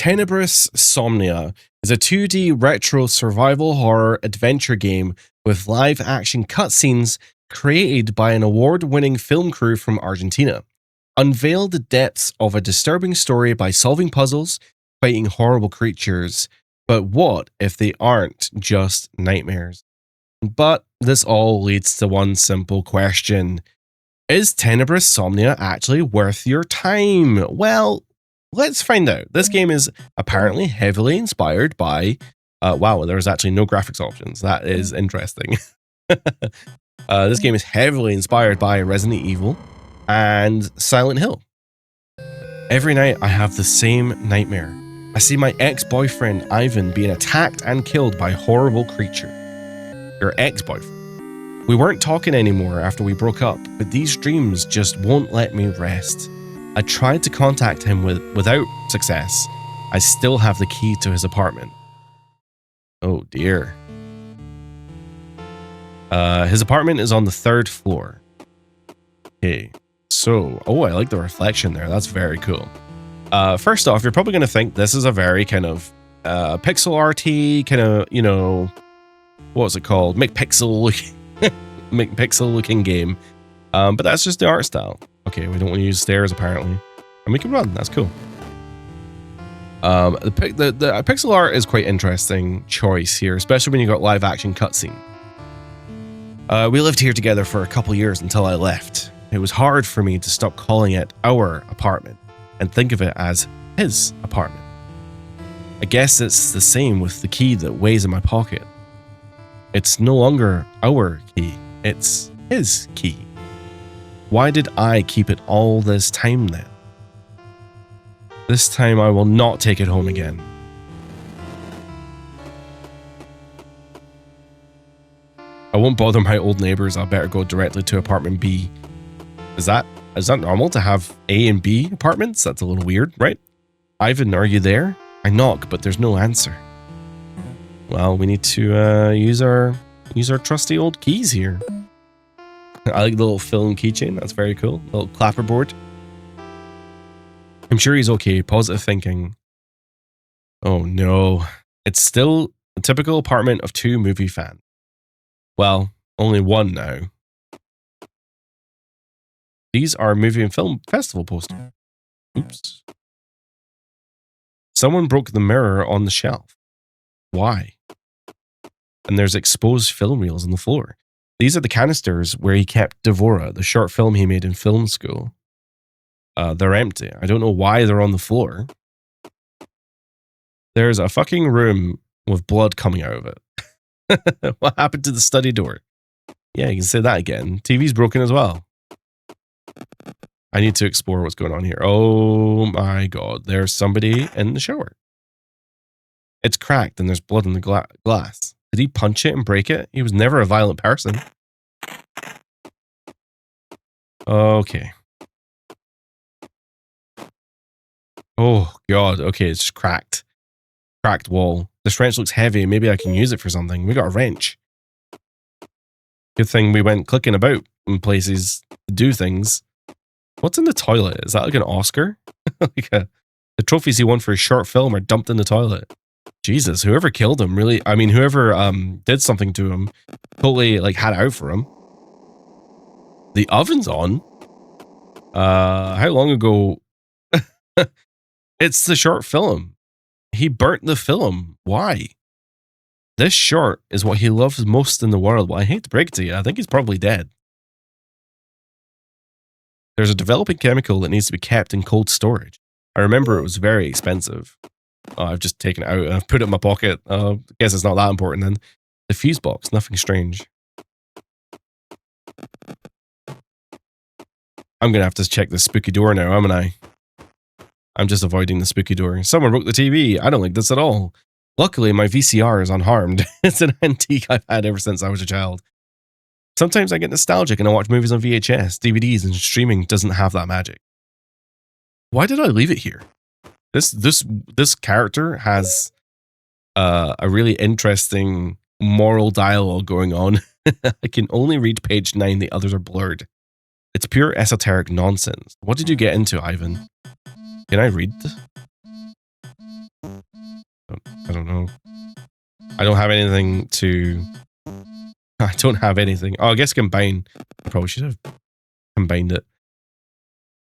Tenebris Somnia is a 2D retro survival horror adventure game with live action cutscenes created by an award-winning film crew from Argentina. Unveil the depths of a disturbing story by solving puzzles, fighting horrible creatures. But what if they aren't just nightmares? But this all leads to one simple question. Is Tenebris Somnia actually worth your time? Well, let's find out. This game is apparently heavily inspired by... wow, there's actually no graphics options. That is interesting. This game is heavily inspired by Resident Evil and Silent Hill. Every night I have the same nightmare. I see my ex-boyfriend Ivan being attacked and killed by a horrible creature. Your ex-boyfriend. We weren't talking anymore after we broke up, but these dreams just won't let me rest. I tried to contact him without success. I still have the key to his apartment. Oh dear. His apartment is on the 3rd floor. Okay, so, oh, I like the reflection there. That's very cool. First off, you're probably going to think this is a very kind of pixel arty, kind of, you know, what was it called? McPixel looking game. But that's just the art style. Okay, we don't want to use stairs apparently. And we can run, that's cool. The pixel art is quite interesting choice here, especially when you got live action cutscene. We lived here together for a couple years until I left. It was hard for me to stop calling it our apartment and think of it as his apartment. I guess it's the same with the key that weighs in my pocket. It's no longer our key, it's his key. Why did I keep it all this time then? This time I will not take it home again. I won't bother my old neighbors, I'll better go directly to apartment B. Is that normal to have A and B apartments? That's a little weird, right? Ivan, are you there? I knock, but there's no answer. Well, we need to use our trusty old keys here. I like the little film keychain. That's very cool. Little clapperboard. I'm sure he's okay. Positive thinking. Oh no. It's still a typical apartment of 2 movie fans. Well, only one now. These are movie and film festival posters. Oops. Someone broke the mirror on the shelf. Why? And there's exposed film reels on the floor. These are the canisters where he kept Devora, the short film he made in film school. They're empty. I don't know why they're on the floor. There's a fucking room with blood coming out of it. What happened to the study door? Yeah, you can say that again. TV's broken as well. I need to explore what's going on here. Oh my god, there's somebody in the shower. It's cracked and there's blood in the glass. Did he punch it and break it? He was never a violent person. Okay. Oh god, okay, it's just cracked. Cracked wall. This wrench looks heavy. Maybe I can use it for something. We got a wrench. Good thing we went clicking about in places to do things. What's in the toilet? Is that like an Oscar? Like the trophies he won for his short film are dumped in the toilet. Jesus, whoever killed him really, I mean, whoever did something to him totally like had it out for him. The oven's on. How long ago? It's the short film. He burnt the film. Why? This short is what he loves most in the world. Well, I hate to break it to you. I think he's probably dead. There's a developing chemical that needs to be kept in cold storage. I remember it was very expensive. Oh, I've just taken it out and I've put it in my pocket. I guess it's not that important then. The fuse box, nothing strange. I'm going to have to check this spooky door now, haven't I? I'm just avoiding the spooky door. Someone broke the TV. I don't like this at all. Luckily, my VCR is unharmed. It's an antique I've had ever since I was a child. Sometimes I get nostalgic and I watch movies on VHS, DVDs, and streaming doesn't have that magic. Why did I leave it here? This character has a really interesting moral dialogue going on. I can only read page 9. The others are blurred. It's pure esoteric nonsense. What did you get into, Ivan? Can I read? I don't have anything to... I don't have anything. Oh, I guess combine. I probably should have combined it.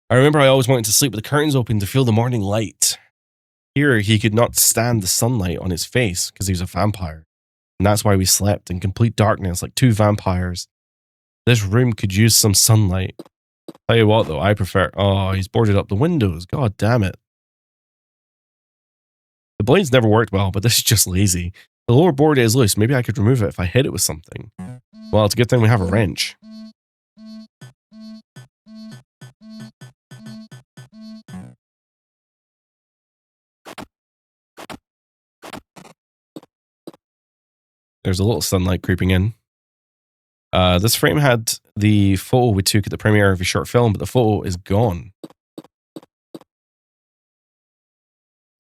I remember I always wanted to sleep with the curtains open to feel the morning light. Here, he could not stand the sunlight on his face because he was a vampire. And that's why we slept in complete darkness like two vampires. This room could use some sunlight. Tell you what, though, I prefer... Oh, he's boarded up the windows. God damn it. The blades never worked well, but this is just lazy. The lower board is loose. Maybe I could remove it if I hit it with something. Well, it's a good thing we have a wrench. There's a little sunlight creeping in. This frame had the photo we took at the premiere of a short film, but the photo is gone.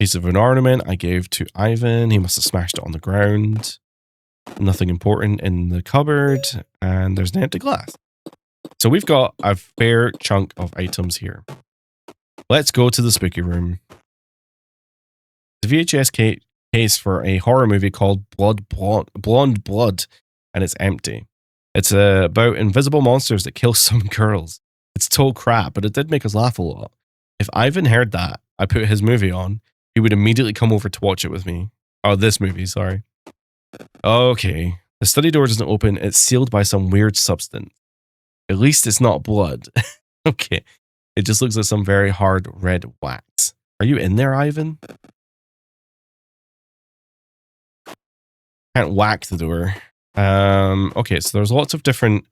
Piece of an ornament I gave to Ivan. He must have smashed it on the ground. Nothing important in the cupboard. And there's an empty glass. So we've got a fair chunk of items here. Let's go to the spooky room. The VHS case for a horror movie called Blonde Blood, and it's empty. It's about invisible monsters that kill some girls. It's total crap, but it did make us laugh a lot. If Ivan heard that, I put his movie on, he would immediately come over to watch it with me. Oh, this movie, sorry. Okay. The study door doesn't open. It's sealed by some weird substance. At least it's not blood. Okay. It just looks like some very hard red wax. Are you in there, Ivan? Can't whack the door. Okay, so there's lots of different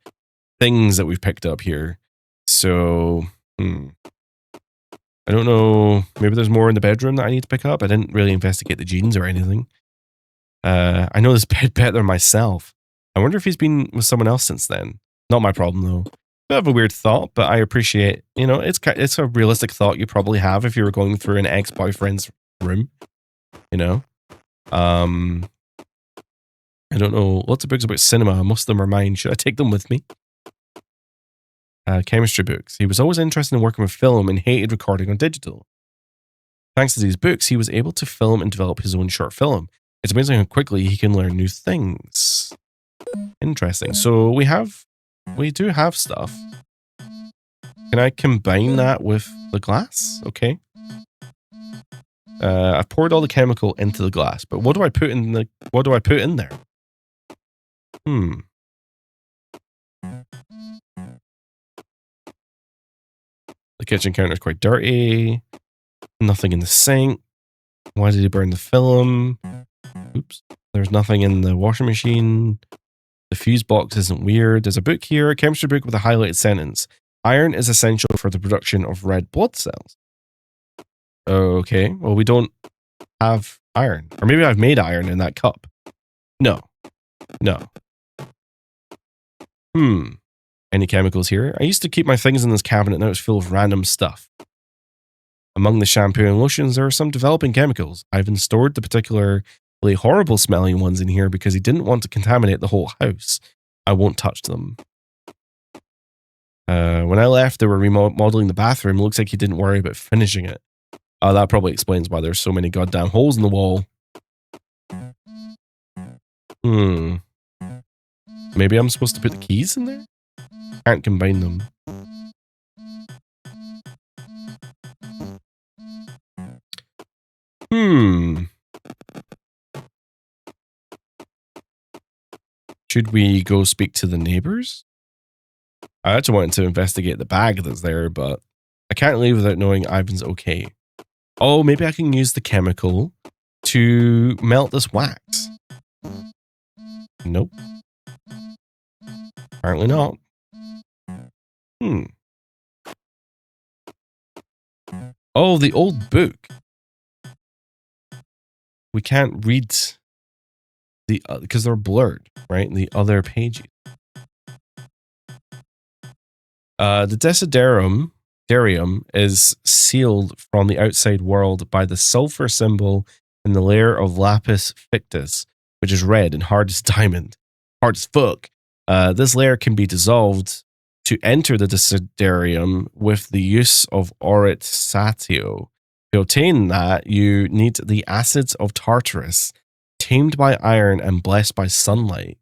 things that we've picked up here. So, I don't know. Maybe there's more in the bedroom that I need to pick up. I didn't really investigate the jeans or anything. I know this bed better than myself. I wonder if he's been with someone else since then. Not my problem, though. Bit of a weird thought, but I appreciate, you know, it's a realistic thought you probably have if you were going through an ex-boyfriend's room, you know? I don't know. Lots of books about cinema. Most of them are mine. Should I take them with me? Chemistry books. He was always interested in working with film and hated recording on digital. Thanks to these books, he was able to film and develop his own short film. It's amazing how quickly he can learn new things. Interesting. So we do have stuff. Can I combine that with the glass? Okay. I've poured all the chemical into the glass, but what do I put in there? The kitchen counter is quite dirty. Nothing in the sink. Why did he burn the film? Oops. There's nothing in the washing machine. The fuse box isn't weird. There's a book here, a chemistry book with a highlighted sentence. Iron is essential for the production of red blood cells. Okay, well, we don't have iron. Or maybe I've made iron in that cup. No. Any chemicals here? I used to keep my things in this cabinet, now it's full of random stuff. Among the shampoo and lotions, there are some developing chemicals. Ivan stored the particularly horrible smelling ones in here because he didn't want to contaminate the whole house. I won't touch them. When I left, they were remodeling the bathroom. It looks like he didn't worry about finishing it. That probably explains why there's so many goddamn holes in the wall. Maybe I'm supposed to put the keys in there? Can't combine them. Should we go speak to the neighbors? I actually wanted to investigate the bag that's there, but I can't leave without knowing Ivan's okay. Oh, maybe I can use the chemical to melt this wax. Nope. Apparently not. Oh, the old book. We can't read because they're blurred, right? The other pages. The Desiderium is sealed from the outside world by the sulfur symbol in the layer of lapis fictus, which is red and hard as diamond. Hard as fuck. This layer can be dissolved to enter the Desiderium with the use of Aurit Satio. To obtain that, you need the acids of Tartarus, tamed by iron and blessed by sunlight.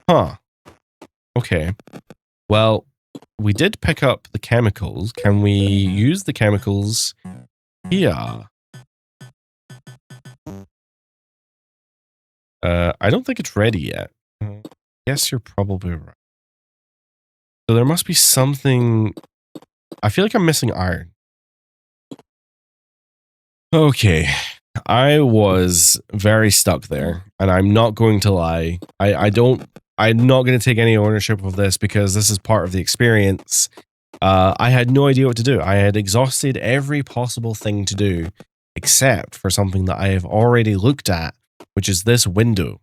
Huh. Okay. Well, we did pick up the chemicals. Can we use the chemicals here? I don't think it's ready yet. Yes, you're probably right. So there must be something. I feel like I'm missing iron. Okay. I was very stuck there, and I'm not going to lie. I'm not going to take any ownership of this because this is part of the experience. I had no idea what to do. I had exhausted every possible thing to do except for something that I have already looked at, which is this window.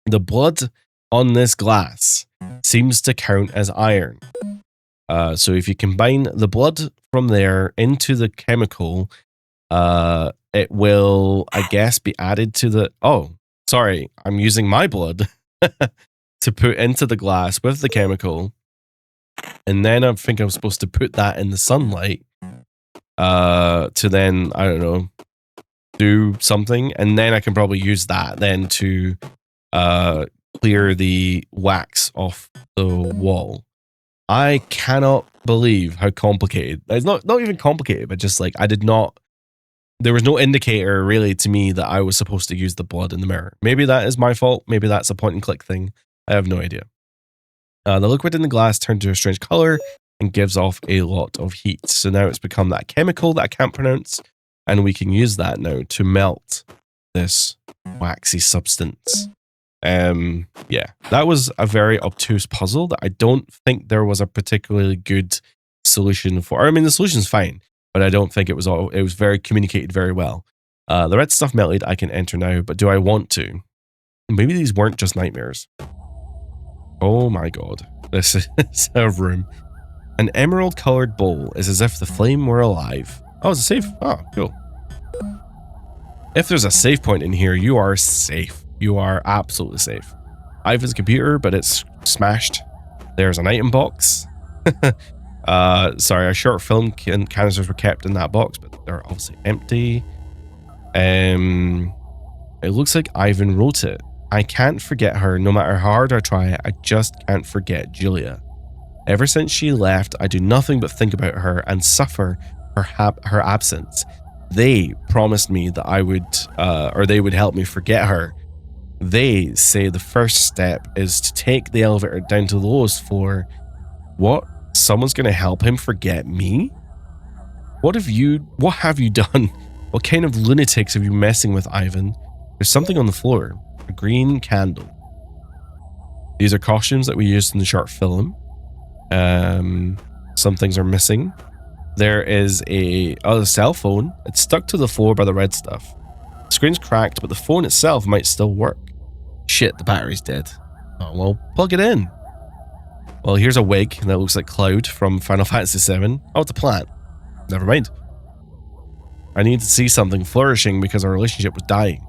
The blood on this glass seems to count as iron. So if you combine the blood from there into the chemical, it will, I guess, be added to the... Oh, sorry. I'm using my blood to put into the glass with the chemical. And then I think I'm supposed to put that in the sunlight to then, I don't know, do something. And then I can probably use that then to clear the wax off the wall. I cannot believe how complicated. It's not even complicated, but just like I did not... There was no indicator really to me that I was supposed to use the blood in the mirror. Maybe that is my fault. Maybe that's a point and click thing. I have no idea. The liquid in the glass turned to a strange color and gives off a lot of heat. So now it's become that chemical that I can't pronounce. And we can use that now to melt this waxy substance. Yeah, that was a very obtuse puzzle that I don't think there was a particularly good solution for. I mean, the solution's fine, but I don't think it was very communicated very well. The red stuff melted, I can enter now, but do I want to? Maybe these weren't just nightmares. Oh my god. This is a room. An emerald colored bowl is as if the flame were alive. Oh, it's a safe. Oh, cool. If there's a save point in here, you are safe. You are absolutely safe. Ivan's computer, but it's smashed. There's an item box. Sorry, our short film canisters were kept in that box, but they're obviously empty. It looks like Ivan wrote it. I can't forget her, no matter how hard I try, I just can't forget Julia. Ever since she left, I do nothing but think about her and suffer her absence. They promised me that I would, or they would help me forget her. They say the first step is to take the elevator down to the lowest floor. What? Someone's going to help him forget me? What have you done? What kind of lunatics have you messing with, Ivan? There's something on the floor. A green candle. These are costumes that we used in the short film. Some things are missing. There is a cell phone. It's stuck to the floor by the red stuff. The screen's cracked, but the phone itself might still work. Shit, the battery's dead. Oh, well, plug it in. Well, here's a wig that looks like Cloud from Final Fantasy VII. Oh, it's a plant. Never mind. I need to see something flourishing because our relationship was dying.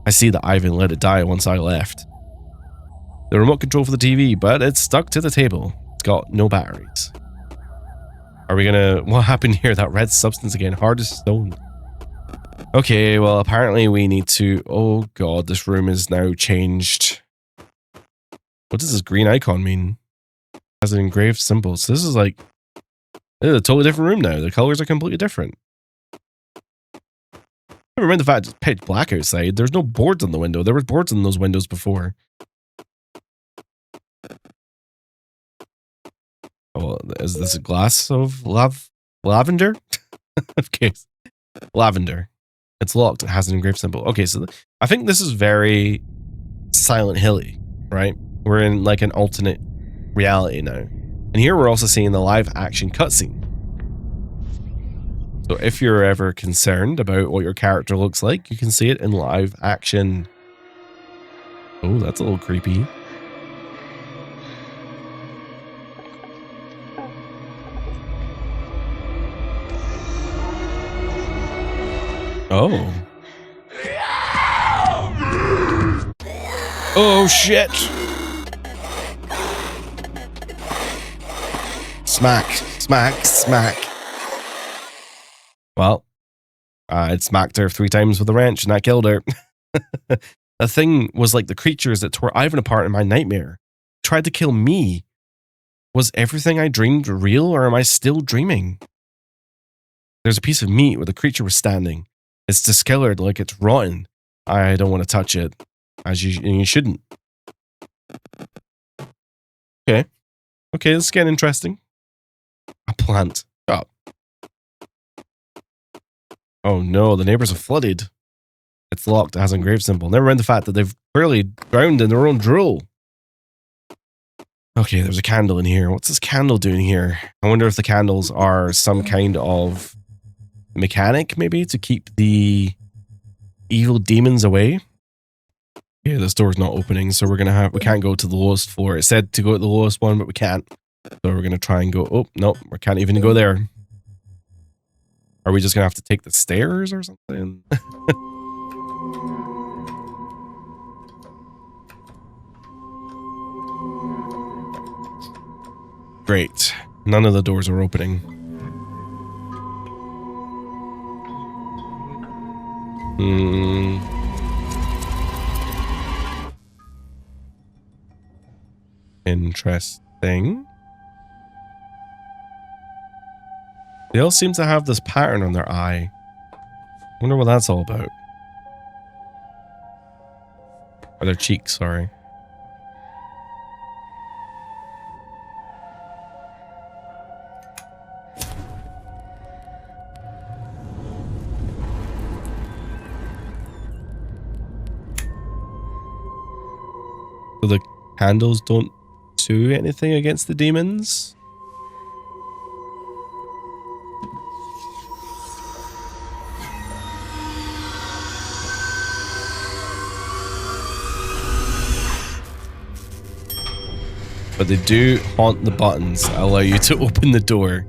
I see that Ivan let it die once I left. The remote control for the TV, but it's stuck to the table. It's got no batteries. Are we gonna... What happened here? That red substance again. Hard as stone. Okay, well, apparently we need to... Oh god, this room is now changed. What does this green icon mean? It has an engraved symbol. So this is like... This is a totally different room now. The colors are completely different. Never mind the fact it's pitch black outside. There's no boards on the window. There were boards on those windows before. Oh, is this a glass of lavender? Okay, lavender. It's locked. It has an engraved symbol. Okay, so I think this is very Silent Hilly, right? We're in like an alternate reality now. And here we're also seeing the live action cutscene. So if you're ever concerned about what your character looks like, you can see it in live action. Oh, that's a little creepy. Oh. Oh, shit. Smack, smack, smack. Well, it smacked her 3 times with a wrench and that killed her. The thing was like the creatures that tore Ivan apart in my nightmare. Tried to kill me. Was everything I dreamed real, or am I still dreaming? There's a piece of meat where the creature was standing. It's discolored like it's rotten. I don't want to touch it, as you shouldn't. Okay. Okay, this is getting interesting. A plant. Oh. Oh no, the neighbors are flooded. It's locked. It has a engraved symbol. Never mind the fact that they've clearly drowned in their own drool. Okay, there's a candle in here. What's this candle doing here? I wonder if the candles are some kind of mechanic, maybe, to keep the evil demons away. Yeah, this door's not opening, so we can't go to the lowest floor. It said to go to the lowest one, but we can't. So we're gonna try and go. Oh no, we can't even go there. Are we just gonna have to take the stairs or something? Great. None of the doors are opening. Interesting. They all seem to have this pattern on their eye. Wonder what that's all about. Or their cheeks, sorry. So the candles don't do anything against the demons? But they do haunt the buttons that allow you to open the door.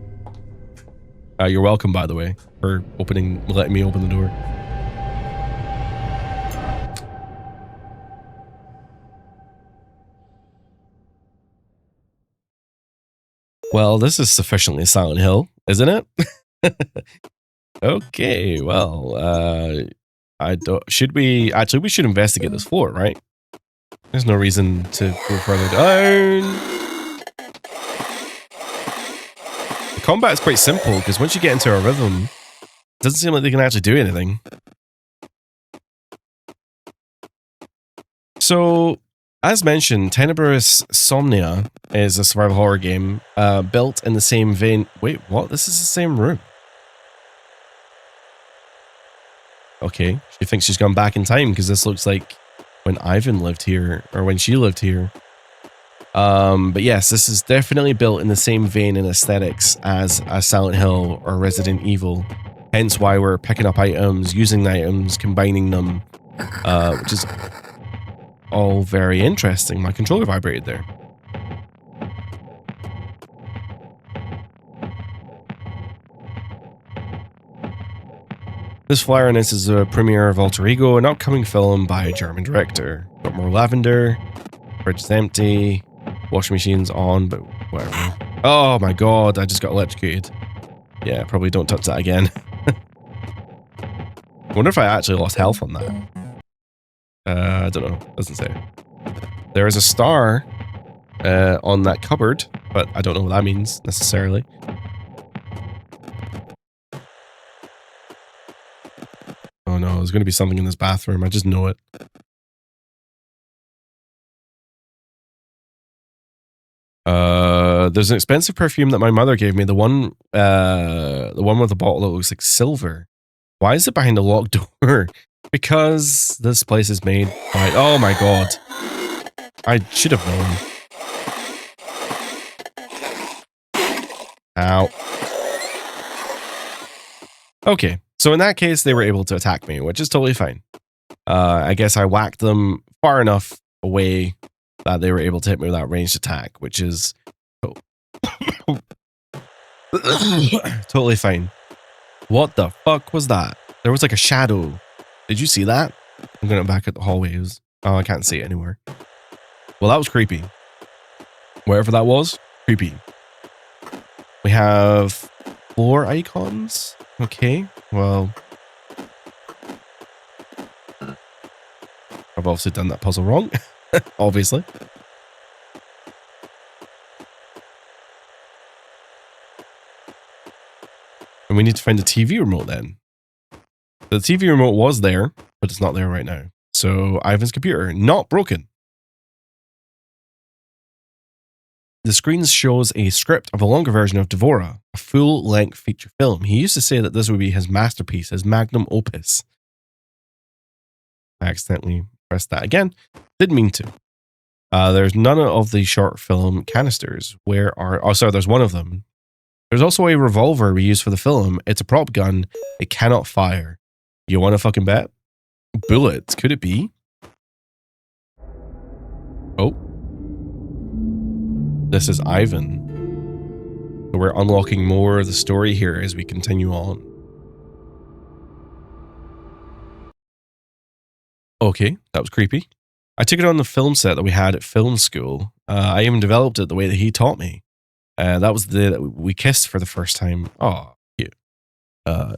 You're welcome, by the way, for letting me open the door. Well, this is sufficiently Silent Hill, isn't it? Okay, well, we should investigate this floor, right? There's no reason to go further down. The combat is quite simple, because once you get into a rhythm, it doesn't seem like they can actually do anything. So, as mentioned, Tenebris Somnia is a survival horror game built in the same vein. Wait, what? This is the same room. Okay, she thinks she's gone back in time because this looks like when Ivan lived here, or when she lived here. But yes, this is definitely built in the same vein and aesthetics as a Silent Hill or Resident Evil. Hence why we're picking up items, using the items, combining them, which is all very interesting. My controller vibrated there. This flyer on this is a premiere of Alter Ego, an upcoming film by a German director. Got more lavender, fridge is empty, washing machine's on, but whatever. Oh my god, I just got electrocuted. Yeah, probably don't touch that again. I wonder if I actually lost health on that. I don't know, doesn't say. There is a star on that cupboard, but I don't know what that means necessarily. Oh no, there's going to be something in this bathroom. I just know it. There's an expensive perfume that my mother gave me. The one with the bottle that looks like silver. Why is it behind a locked door? Because this place is made by... Oh my god. I should have known. Ow. Okay, so in that case, they were able to attack me, which is totally fine. I guess I whacked them far enough away that they were able to hit me with that ranged attack, which is totally fine. What the fuck was that? There was like a shadow. Did you see that? I'm going back at the hallways. Oh, I can't see it anywhere. Well, that was creepy. Wherever that was, creepy. We have floor icons. Okay, well. I've obviously done that puzzle wrong. Obviously. And we need to find the TV remote then. The TV remote was there, but it's not there right now. So Ivan's computer, not broken. The screen shows a script of a longer version of Devora, a full-length feature film. He used to say that this would be his masterpiece, his magnum opus. I accidentally pressed that again. Didn't mean to. There's none of the short film canisters. Where are... Oh, sorry, there's one of them. There's also a revolver we use for the film. It's a prop gun. It cannot fire. You want to fucking bet? Bullets. Could it be? Oh. This is Ivan. So we're unlocking more of the story here as we continue on. Okay, that was creepy. I took it on the film set that we had at film school. I even developed it the way that he taught me. That was the day that we kissed for the first time. Oh, cute.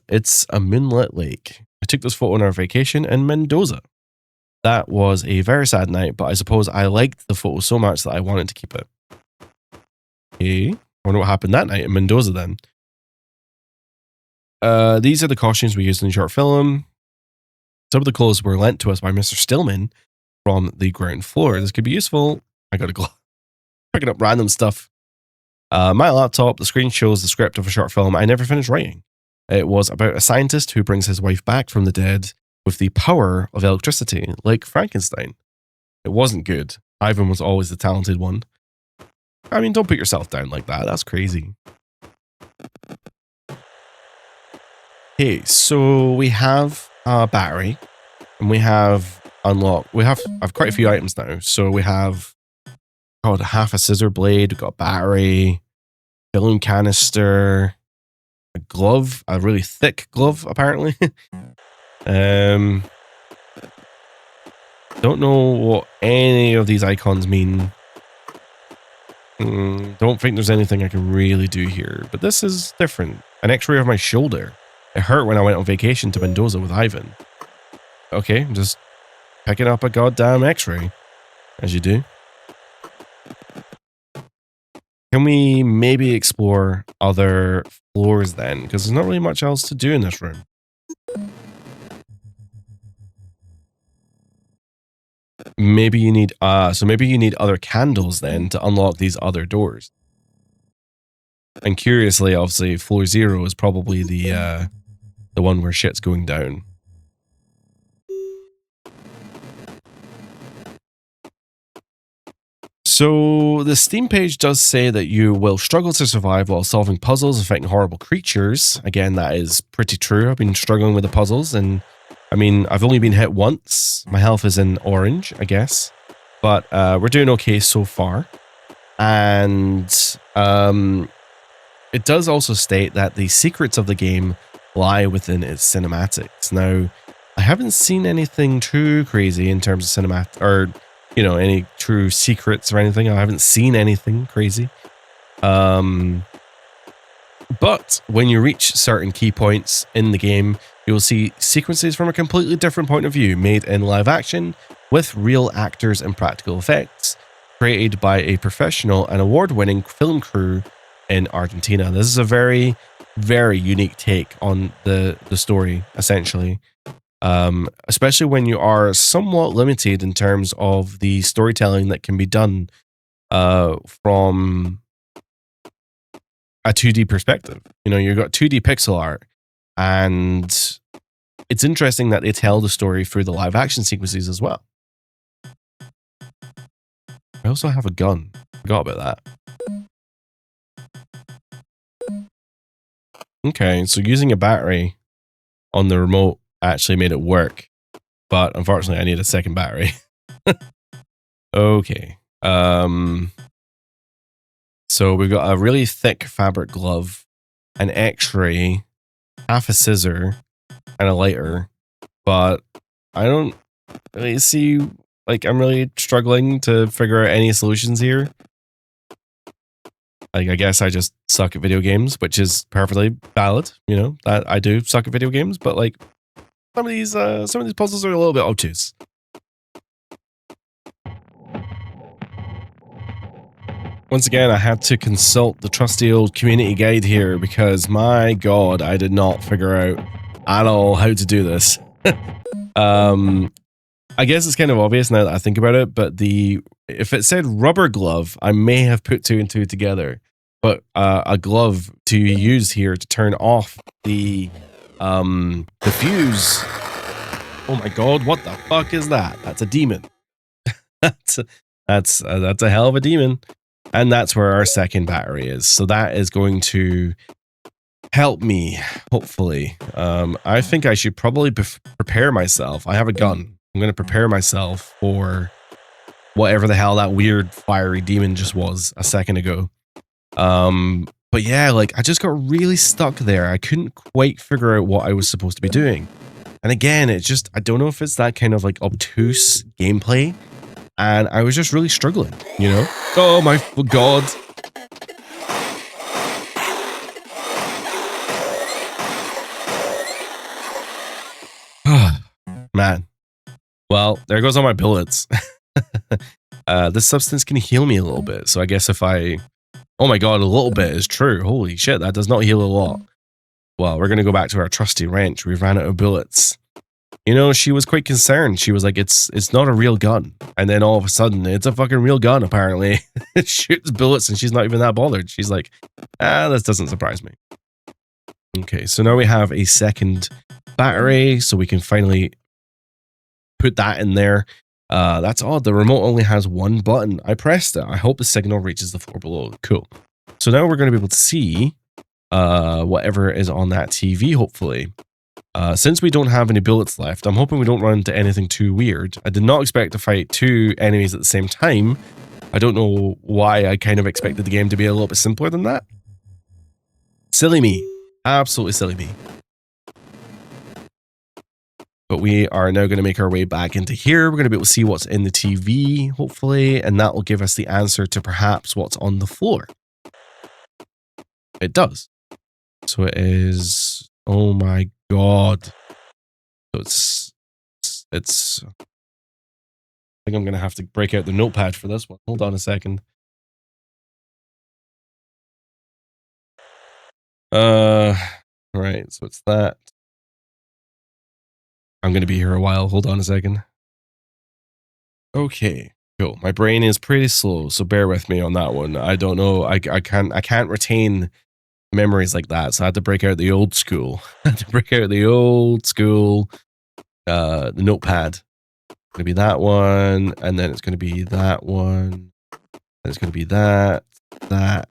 It's a moonlit lake. I took this photo on our vacation in Mendoza. That was a very sad night, but I suppose I liked the photo so much that I wanted to keep it. Okay, I wonder what happened that night in Mendoza then. These are the costumes we used in the short film. Some of the clothes were lent to us by Mr. Stillman from the ground floor. This could be useful. I gotta go picking up random stuff. My laptop, the screen shows the script of a short film I never finished writing. It was about a scientist who brings his wife back from the dead with the power of electricity, like Frankenstein. It wasn't good. Ivan was always the talented one. I mean, don't put yourself down like that. That's crazy. Okay, so we have a battery, and we have unlocked. I've quite a few items now. So we have half a scissor blade. We've got a battery, balloon canister, a glove, a really thick glove, apparently. Don't know what any of these icons mean. Don't think there's anything I can really do here, but this is different. An x-ray of my shoulder. It hurt when I went on vacation to Mendoza with Ivan. Okay, I'm just picking up a goddamn x-ray, as you do. Can we maybe explore other floors then? Because there's not really much else to do in this room. Maybe you need other candles then to unlock these other doors. And curiously, obviously, floor 0 is probably the one where shit's going down. So the Steam page does say that you will struggle to survive while solving puzzles affecting horrible creatures. Again, that is pretty true. I've been struggling with the puzzles, and I mean, I've only been hit once. My health is in orange, I guess. But we're doing okay so far. And it does also state that the secrets of the game lie within its cinematics. Now, I haven't seen anything too crazy in terms of cinematic, or, you know, any true secrets or anything. I haven't seen anything crazy. But when you reach certain key points in the game, you'll see sequences from a completely different point of view, made in live action with real actors and practical effects, created by a professional and award-winning film crew in Argentina. This is a very, very unique take on the story, essentially. Especially when you are somewhat limited in terms of the storytelling that can be done from a 2D perspective. You know, you've got 2D pixel art, and it's interesting that they tell the story through the live action sequences as well. I also have a gun. Forgot about that. Okay, so using a battery on the remote actually made it work, but unfortunately I need a second battery. Okay. So we've got a really thick fabric glove, an x-ray, half a scissor, and a lighter, but I don't really see, like, I'm really struggling to figure out any solutions here. Like, I guess I just suck at video games, which is perfectly valid, you know, that I do suck at video games, but like, some of these puzzles are a little bit obtuse. Once again, I had to consult the trusty old community guide here because, my god, I did not figure out at all how to do this. I guess it's kind of obvious now that I think about it, but if it said rubber glove, I may have put two and two together. But a glove to use here to turn off the fuse. Oh my god, what the fuck is that? That's a demon. that's a hell of a demon. And that's where our second battery is. So that is going to help me, hopefully. I think I should probably prepare myself. I have a gun. I'm going to prepare myself for whatever the hell that weird fiery demon just was a second ago. But yeah, like I just got really stuck there. I couldn't quite figure out what I was supposed to be doing. And again, it's just, I don't know if it's that kind of like obtuse gameplay. And I was just really struggling, you know? Oh my god. Man. Well, there goes all my bullets. This substance can heal me a little bit. So I guess if I... Oh my god, a little bit is true. Holy shit, that does not heal a lot. Well, we're going to go back to our trusty wrench. We've ran out of bullets. You know, she was quite concerned. She was like, it's not a real gun. And then all of a sudden, it's a fucking real gun, apparently. It shoots bullets and she's not even that bothered. She's like, this doesn't surprise me. Okay, so now we have a second battery, so we can finally put that in there. That's odd. The remote only has one button. I pressed it. I hope the signal reaches the floor below. Cool. So now we're going to be able to see whatever is on that TV, hopefully. Since we don't have any bullets left, I'm hoping we don't run into anything too weird. I did not expect to fight two enemies at the same time. I don't know why. I kind of expected the game to be a little bit simpler than that. Silly me. Absolutely silly me. But we are now going to make our way back into here. We're going to be able to see what's in the TV, hopefully, and that will give us the answer to perhaps what's on the floor. It does. So it is... Oh my god. So it's I think I'm going to have to break out the notepad for this one. Hold on a second. Right, so it's that. I'm going to be here a while. Hold on a second. Okay, cool. My brain is pretty slow, so bear with me on that one. I don't know. I can't retain memories like that, so I had to break out the old school. I had to break out the old school the notepad. It's going to be that one, and then it's going to be that one. And it's going to be that, and that.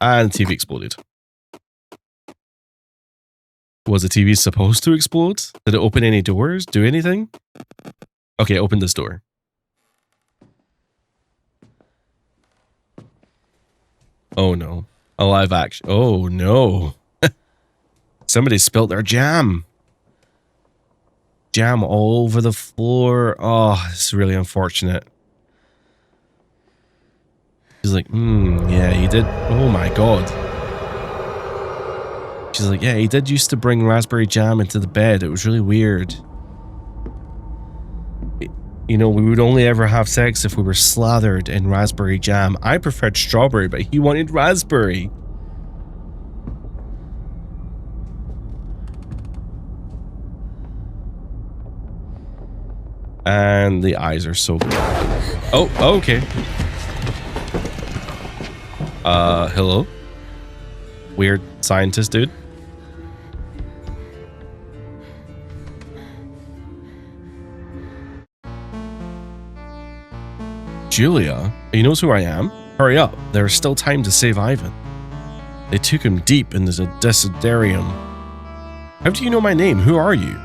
And the TV exploded. Was the TV supposed to explode? Did it open any doors? Do anything? Okay, open this door. Oh no. A live action. Oh no. Somebody spilt their jam. Jam all over the floor. Oh, it's really unfortunate. She's like, yeah, he did. Oh my god. She's like, yeah, he did used to bring raspberry jam into the bed. It was really weird. You know, we would only ever have sex if we were slathered in raspberry jam. I preferred strawberry, but he wanted raspberry. And the eyes are so good. Oh, okay. Hello? Weird scientist dude. Julia, he knows who I am. Hurry up, there's still time to save Ivan. They took him deep into the desiderium. How do you know my name? Who are you?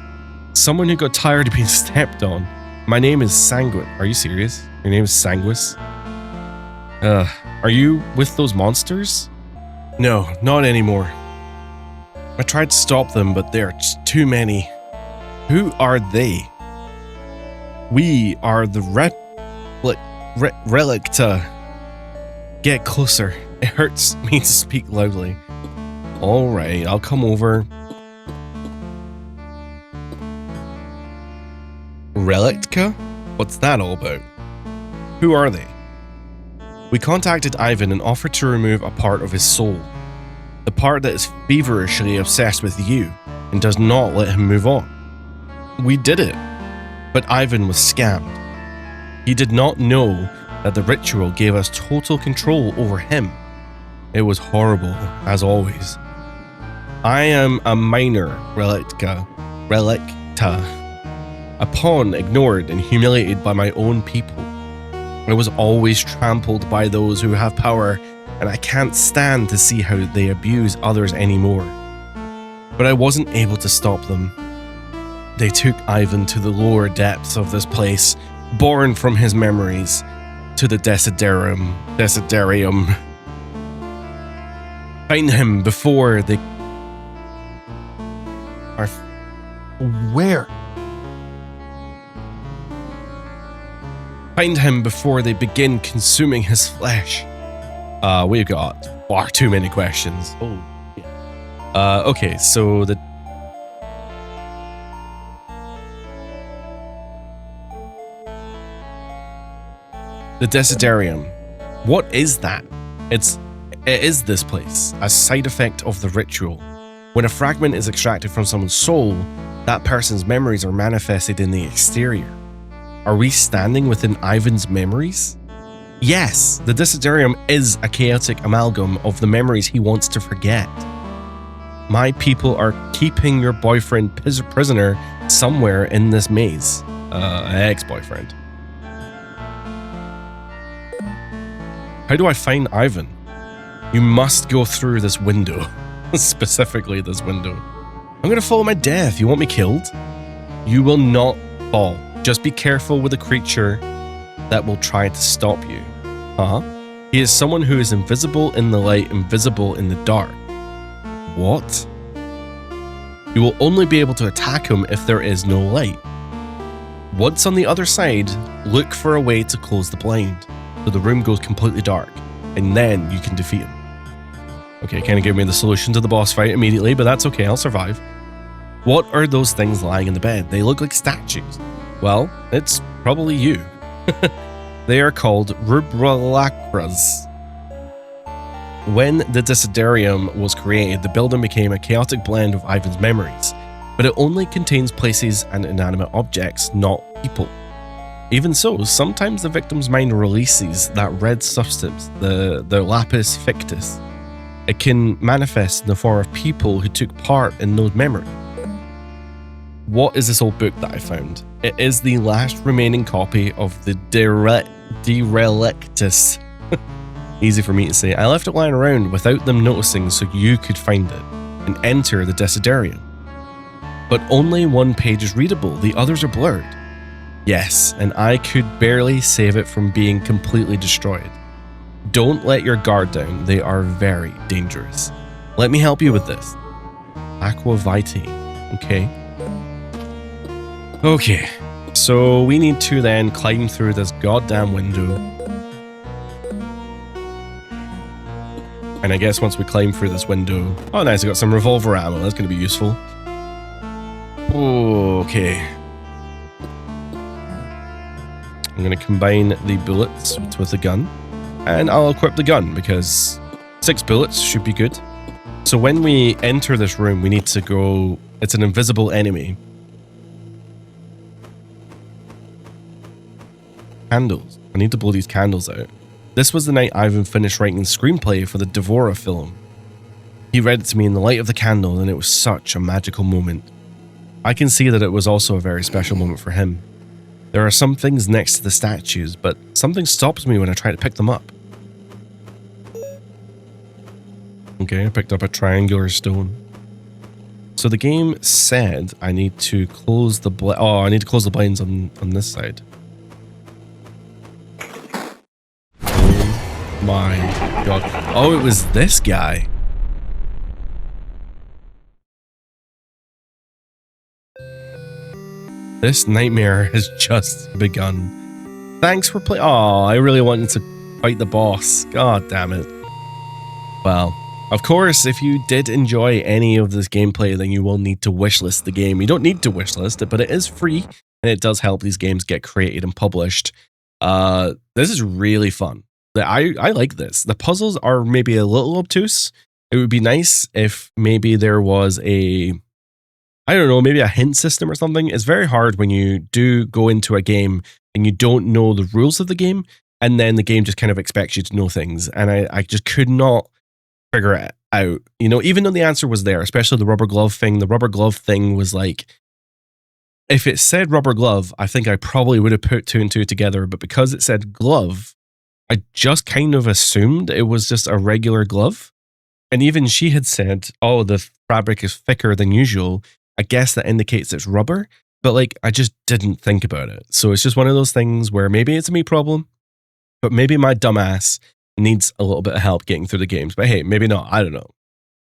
Someone who got tired of being stepped on. My name is Sanguis. Are you serious? Your name is Sanguis? Are you with those monsters? No, not anymore. I tried to stop them, but there are just too many. Who are they? We are the Relicta. Get closer. It hurts me to speak loudly. Alright, I'll come over. Relicta? What's that all about? Who are they? We contacted Ivan and offered to remove a part of his soul. The part that is feverishly obsessed with you and does not let him move on. We did it, but Ivan was scammed. He did not know that the ritual gave us total control over him. It was horrible, as always. I am a minor relicta, a pawn ignored and humiliated by my own people. I was always trampled by those who have power, and I can't stand to see how they abuse others anymore. But I wasn't able to stop them. They took Ivan to the lower depths of this place, born from his memories, to the Desiderium. Find him before they are... Where? Find him before they begin consuming his flesh. We've got far too many questions. Oh, yeah. Okay, so the Desiderium. What is that? It is this place, a side effect of the ritual. When a fragment is extracted from someone's soul, that person's memories are manifested in the exterior. Are we standing within Ivan's memories? Yes, the Desiderium is a chaotic amalgam of the memories he wants to forget. My people are keeping your boyfriend prisoner somewhere in this maze. Ex-boyfriend. How do I find Ivan? You must go through this window. Specifically this window. I'm gonna follow my death. You want me killed? You will not fall. Just be careful with a creature that will try to stop you. He is someone who is invisible in the light, invisible in the dark. What? You will only be able to attack him if there is no light. Once on the other side, look for a way to close the blind, so the room goes completely dark, and then you can defeat him. Okay, kind of gave me the solution to the boss fight immediately, but that's okay, I'll survive. What are those things lying in the bed? They look like statues. Well, it's probably you. They are called rubralacras. When the Desiderium was created, the building became a chaotic blend of Ivan's memories, but it only contains places and inanimate objects, not people. Even so, sometimes the victim's mind releases that red substance, the lapis fictus. It can manifest in the form of people who took part in those memories. What is this old book that I found? It is the last remaining copy of the De Relictis. Easy for me to say. I left it lying around without them noticing so you could find it and enter the Desiderium. But only one page is readable, the others are blurred. Yes, and I could barely save it from being completely destroyed. Don't let your guard down, they are very dangerous. Let me help you with this. Aqua Vitae, okay? Okay, so we need to then climb through this goddamn window. And I guess once we climb through this window... Oh nice, I got some revolver ammo, that's going to be useful. Okay. I'm going to combine the bullets with the gun. And I'll equip the gun because 6 bullets should be good. So when we enter this room, we need to go... It's an invisible enemy. Candles. I need to blow these candles out. This was the night Ivan finished writing the screenplay for the Devora film. He read it to me in the light of the candle, and it was such a magical moment. I can see that it was also a very special moment for him. There are some things next to the statues, but something stops me when I try to pick them up. Okay, I picked up a triangular stone. So the game said I need to close the I need to close the blinds on this side. Oh my god. Oh, it was this guy. This nightmare has just begun. Thanks for playing. Oh, I really wanted to fight the boss. God damn it. Well, of course, if you did enjoy any of this gameplay, then you will need to wishlist the game. You don't need to wishlist it, but it is free, and it does help these games get created and published. This is really fun. I like this. The puzzles are maybe a little obtuse. It would be nice if maybe there was I don't know, maybe a hint system or something. It's very hard when you do go into a game and you don't know the rules of the game, and then the game just kind of expects you to know things. And I just could not figure it out. You know, even though the answer was there, especially the rubber glove thing. The rubber glove thing was like, if it said rubber glove, I think I probably would have put two and two together. But because it said glove, I just kind of assumed it was just a regular glove. And even she had said, oh, the fabric is thicker than usual. I guess that indicates it's rubber. But like, I just didn't think about it. So it's just one of those things where maybe it's a me problem, but maybe my dumbass needs a little bit of help getting through the games. But hey, maybe not. I don't know.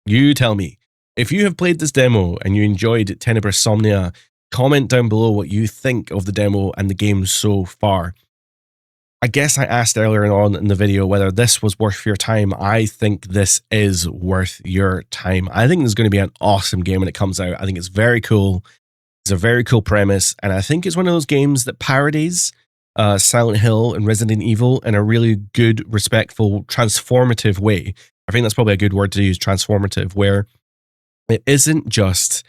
You tell me. If you have played this demo and you enjoyed Tenebris Somnia, comment down below what you think of the demo and the game so far. I guess I asked earlier on in the video whether this was worth your time. I think this is worth your time. I think this is going to be an awesome game when it comes out. I think it's very cool. It's a very cool premise. And I think it's one of those games that parodies Silent Hill and Resident Evil in a really good, respectful, transformative way. I think that's probably a good word to use, transformative, where it isn't just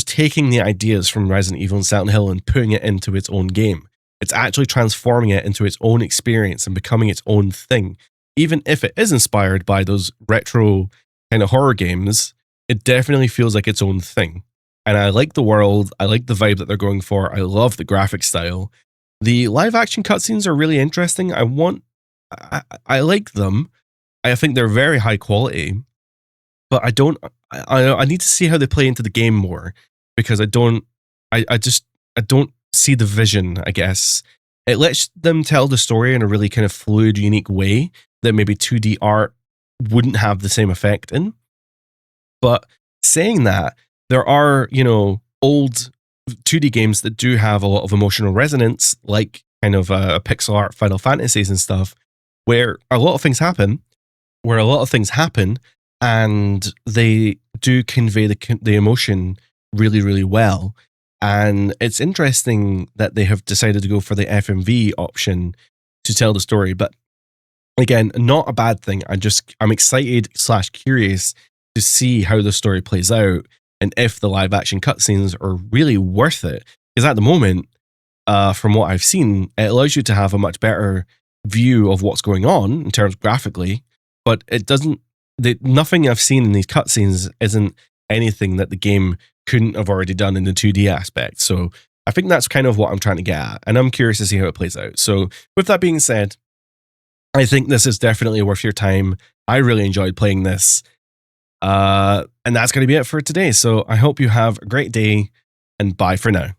taking the ideas from Resident Evil and Silent Hill and putting it into its own game. It's actually transforming it into its own experience and becoming its own thing. Even if it is inspired by those retro kind of horror games, it definitely feels like its own thing. And I like the world. I like the vibe that they're going for. I love the graphic style. The live action cutscenes are really interesting. I like them. I think they're very high quality, but I need to see how they play into the game more, because I don't see the vision, I guess. It lets them tell the story in a really kind of fluid, unique way that maybe 2D art wouldn't have the same effect in. But saying that, there are, old 2D games that do have a lot of emotional resonance, like kind of pixel art Final Fantasies and stuff, where a lot of things happen, and they do convey the emotion really, really well. And it's interesting that they have decided to go for the FMV option to tell the story. But again, not a bad thing. I'm excited / curious to see how the story plays out and if the live action cutscenes are really worth it. Because at the moment, from what I've seen, it allows you to have a much better view of what's going on in terms graphically, but it doesn't. Nothing I've seen in these cutscenes isn't anything that the game couldn't have already done in the 2D aspect. So I think that's kind of what I'm trying to get at, and I'm curious to see how it plays out. So with that being said, I think this is definitely worth your time. I really enjoyed playing this. And that's going to be it for today. So I hope you have a great day, and bye for now.